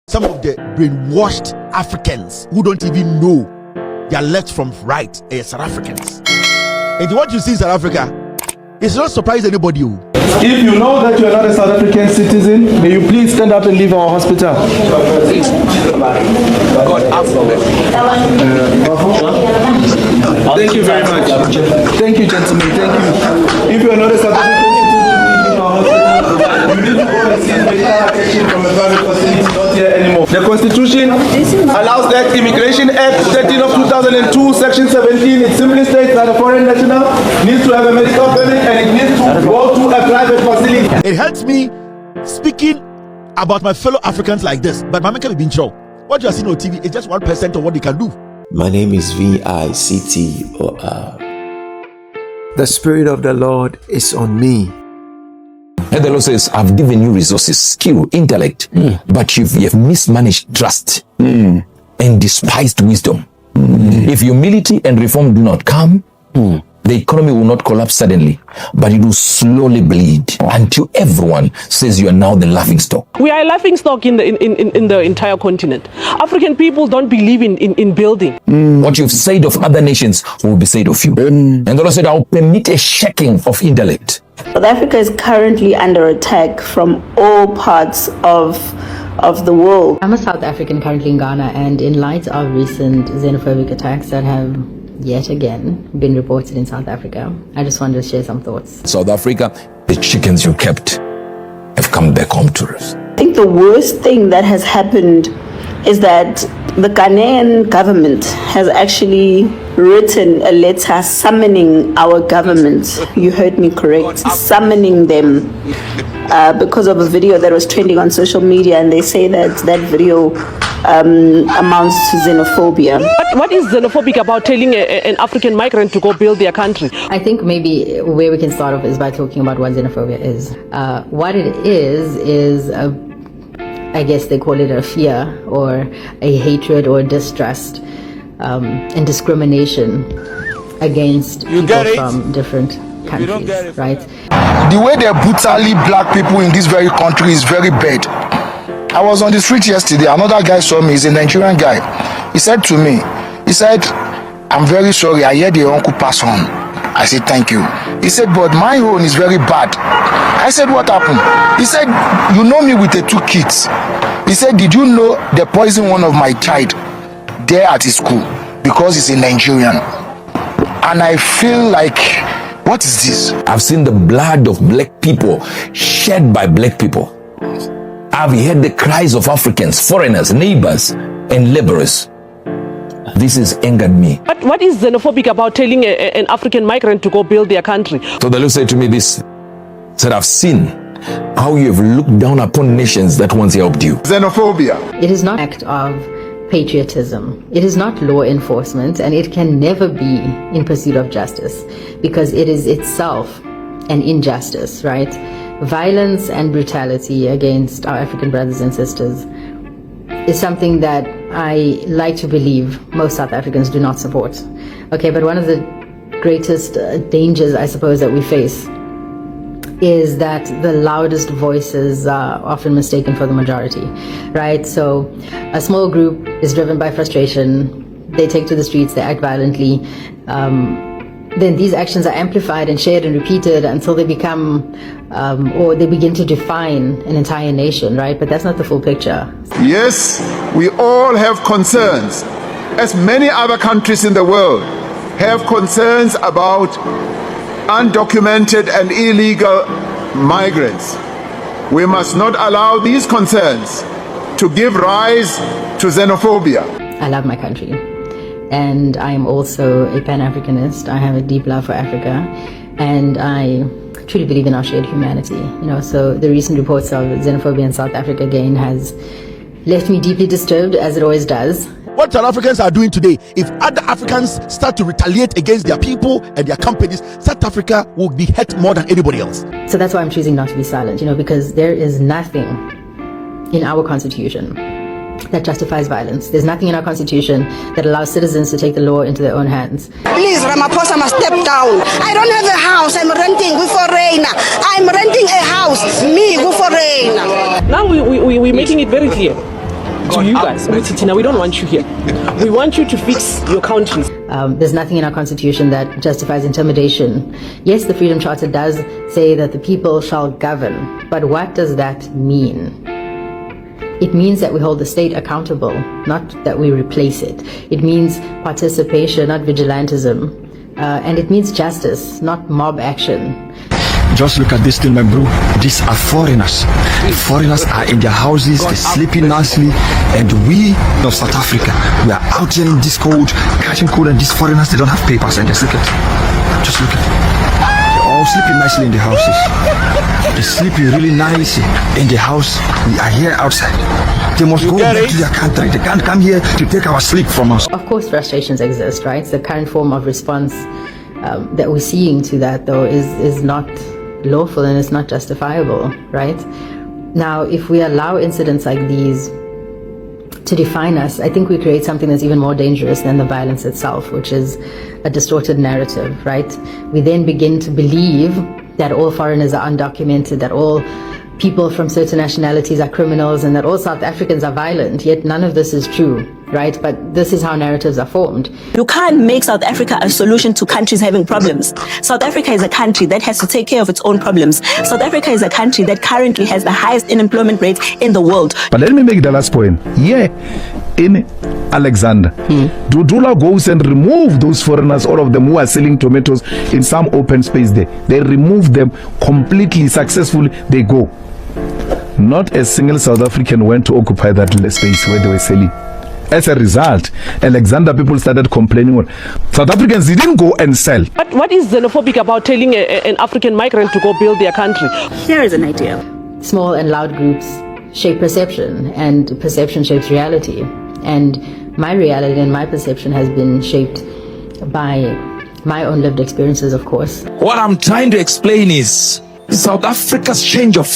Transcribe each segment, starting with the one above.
some of the brainwashed Africans who don't even know their left from right are South Africans. And what you see in South Africa, it's not surprise anybody. If you know that you are not a South African citizen, may you please stand up and leave our hospital. God have mercy. Thank you very much. Thank you, gentlemen. Thank you. If you are not a South African citizen, leave our hospital. You need to go and see medical attention from a private facility, not here anymore. The Constitution allows that Immigration Act 13 of 2002, Section 17. It simply states that a foreign national needs to have a medical permit and it needs to go to a private facility. It hurts me speaking about my fellow Africans like this, but Mama can be being sure. What you are seeing on TV is just 1% of what they can do. My name is VICTOR. The Spirit of the Lord is on me. And the Lord says, I've given you resources, skill, intellect, but you have mismanaged trust and despised wisdom. If humility and reform do not come, the economy will not collapse suddenly, but it will slowly bleed until everyone says you are now the laughingstock. We are a laughingstock in the entire continent. African people don't believe in building. What you've said of other nations will be said of you. And the Lord said, I'll permit a shaking of intellect. South Africa is currently under attack from all parts of the world. I'm a South African currently in Ghana, and in light of recent xenophobic attacks that have yet again been reported in South Africa, I just wanted to share some thoughts. South Africa, the chickens you kept have come back home to roost. I think the worst thing that has happened is that the Ghanaian government has actually written a letter summoning our government. You heard me correct, summoning them because of a video that was trending on social media, and they say that that video amounts to xenophobia. What is xenophobic about telling an African migrant to go build their country? I think maybe where we can start off is by talking about what xenophobia is. What it is I guess they call it a fear or a hatred or distrust and discrimination against people from different countries, right? The way they brutally black people in this very country is very bad. I was on the street yesterday, another guy saw me, he's a Nigerian guy. He said to me, I'm very sorry, I heard your uncle pass on. I said, thank you. He said, but my own is very bad. I said, what happened? He said, you know me with the 2 kids. He said, did you know they poisoned one of my child there at his school because he's a Nigerian? And I feel like, what is this? I've seen the blood of black people shed by black people. I've heard the cries of Africans, foreigners, neighbors, and laborers. This has angered me. But what is xenophobic about telling an African migrant to go build their country? So the Lord said to me this, said, I've seen how you have looked down upon nations that once helped you. Xenophobia. It is not an act of patriotism. It is not law enforcement, and it can never be in pursuit of justice because it is itself an injustice, right? Violence and brutality against our African brothers and sisters is something that I like to believe most South Africans do not support. Okay, but one of the greatest dangers, I suppose, that we face is that the loudest voices are often mistaken for the majority, right? So a small group is driven by frustration, they take to the streets, they act violently, then these actions are amplified and shared and repeated until they become or they begin to define an entire nation, right? But that's not the full picture. Yes, we all have concerns, as many other countries in the world have concerns about undocumented and illegal migrants. We must not allow these concerns to give rise to xenophobia. I love my country, and I am also a Pan-Africanist. I have a deep love for Africa, and I truly believe in our shared humanity. So the recent reports of xenophobia in South Africa again has left me deeply disturbed, as it always does. What South Africans are doing today, if other Africans start to retaliate against their people and their companies, South Africa will be hurt more than anybody else. So that's why I'm choosing not to be silent, because there is nothing in our constitution that justifies violence. There's nothing in our constitution that allows citizens to take the law into their own hands. Please, Ramaphosa must step down. I don't have a house. I'm renting with foreigner. I'm renting a house. Me with foreigner. Now we're making it very clear to you guys, Titina, we don't want you here. We want you to fix your countries. There's nothing in our constitution that justifies intimidation. Yes, the Freedom Charter does say that the people shall govern, but what does that mean? It means that we hold the state accountable, not that we replace it. It means participation, not vigilantism. And it means justice, not mob action. Just look at this thing, my bro. These are foreigners. The foreigners are in their houses, they're sleeping nicely, and we of South Africa, we are out here in this cold, catching cold, and these foreigners, they don't have papers, and just look at, they're all sleeping nicely in the houses. They're sleeping really nicely in the house. We are here outside. They must go back to their country. They can't come here to take our sleep from us. Of course, frustrations exist, right? The current form of response that we're seeing to that, though, is not lawful and it's not justifiable, right? Now, if we allow incidents like these to define us, I think we create something that's even more dangerous than the violence itself, which is a distorted narrative, right? We then begin to believe that all foreigners are undocumented, that all people from certain nationalities are criminals, and that all South Africans are violent, yet none of this is true, right? But this is how narratives are formed. You can't make South Africa a solution to countries having problems. South Africa is a country that has to take care of its own problems. South Africa is a country that currently has the highest unemployment rate in the world. But let me make the last point. Yeah, in Alexander, Dudula goes and remove those foreigners, all of them who are selling tomatoes in some open space there. They remove them completely, successfully, they go. Not a single South African went to occupy that space where they were selling. As a result, Alexander people started complaining. South Africans didn't go and sell. But what is xenophobic about telling an African migrant to go build their country? Here is an idea. Small and loud groups shape perception, and perception shapes reality. And my reality and my perception has been shaped by my own lived experiences, of course. What I'm trying to explain is South Africa's change of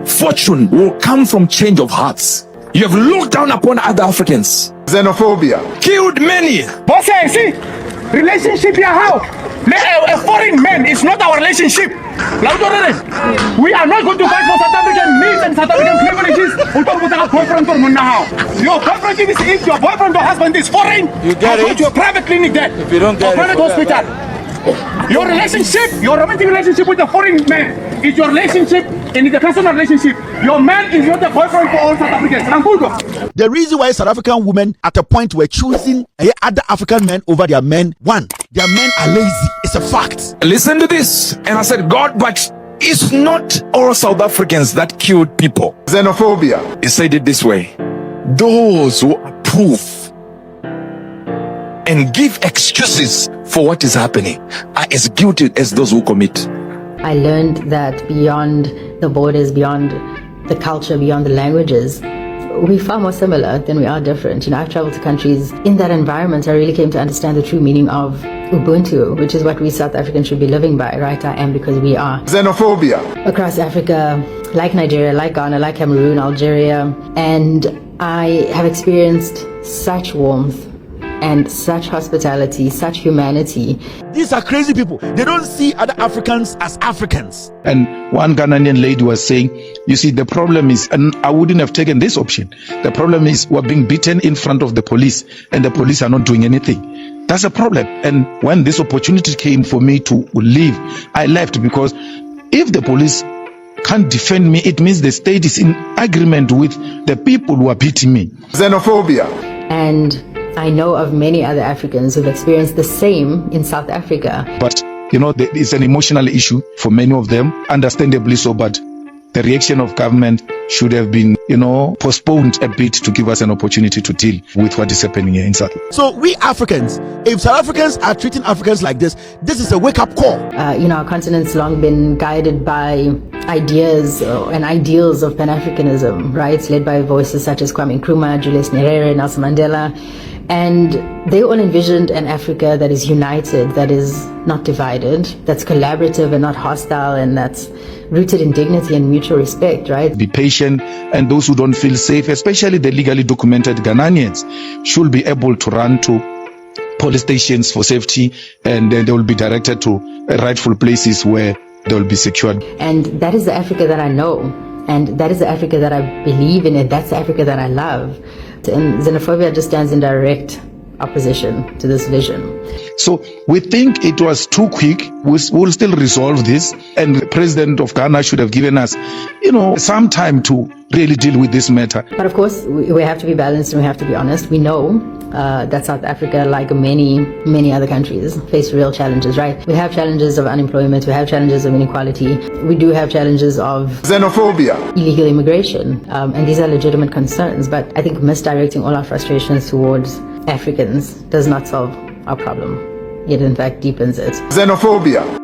fortune will come from change of hearts. You have looked down upon other Africans. Xenophobia. Killed many. Boss, see, relationship here how? A foreign man is not our relationship. We are not going to fight for South African needs and South African privileges. We talk about our boyfriend for now. Your boyfriend is if your boyfriend or husband is foreign, you get it. Go to a private clinic there. If you don't get it, hospital. Your relationship, your romantic relationship with a foreign man is your relationship, and it's a personal relationship. Your man is not a boyfriend for all South Africans. The reason why South African women at a point were choosing other African men over their men, one, their men are lazy. It's a fact. Listen to this. And I said, God, but it's not all South Africans that killed people. Xenophobia. He said it this way. Those who approve and give excuses for what is happening are as guilty as those who commit. I learned that beyond the borders, beyond the culture, beyond the languages, we're far more similar than we are different. I've traveled to countries in that environment. I really came to understand the true meaning of Ubuntu, which is what we South Africans should be living by, right? I am because we are. Xenophobia. Across Africa, like Nigeria, like Ghana, like Cameroon, Algeria, and I have experienced such warmth and such hospitality, such humanity. These are crazy people. They don't see other Africans as Africans. And one Ghanaian lady was saying, you see, the problem is, and I wouldn't have taken this option. The problem is we're being beaten in front of the police and the police are not doing anything. That's a problem. And when this opportunity came for me to leave, I left because if the police can't defend me, it means the state is in agreement with the people who are beating me. Xenophobia. And I know of many other Africans who've experienced the same in South Africa. But, it's an emotional issue for many of them, understandably so, but the reaction of government should have been, postponed a bit to give us an opportunity to deal with what is happening here in South Africa. So we Africans, if South Africans are treating Africans like this is a wake-up call. Our continent's long been guided by ideas and ideals of Pan-Africanism, right? Led by voices such as Kwame Nkrumah, Julius Nyerere, Nelson Mandela. And they all envisioned an Africa that is united, that is not divided, that's collaborative and not hostile, and that's rooted in dignity and mutual respect, right? Be patient, and those who don't feel safe, especially the legally documented Ghanaians, should be able to run to police stations for safety, and then they will be directed to rightful places where they will be secured. And that is the Africa that I know. And that is the Africa that I believe in, and that's the Africa that I love. And xenophobia just stands in direct opposition to this vision. So we think it was too quick. We'll still resolve this, and the president of Ghana should have given us, some time to really deal with this matter. But of course, we have to be balanced and we have to be honest. We know that South Africa, like many other countries, face real challenges, right? We have challenges of unemployment, we have challenges of inequality, we do have challenges of xenophobia, illegal immigration, and these are legitimate concerns. But I think misdirecting all our frustrations towards Africans does not solve our problem. It in fact deepens it. Xenophobia.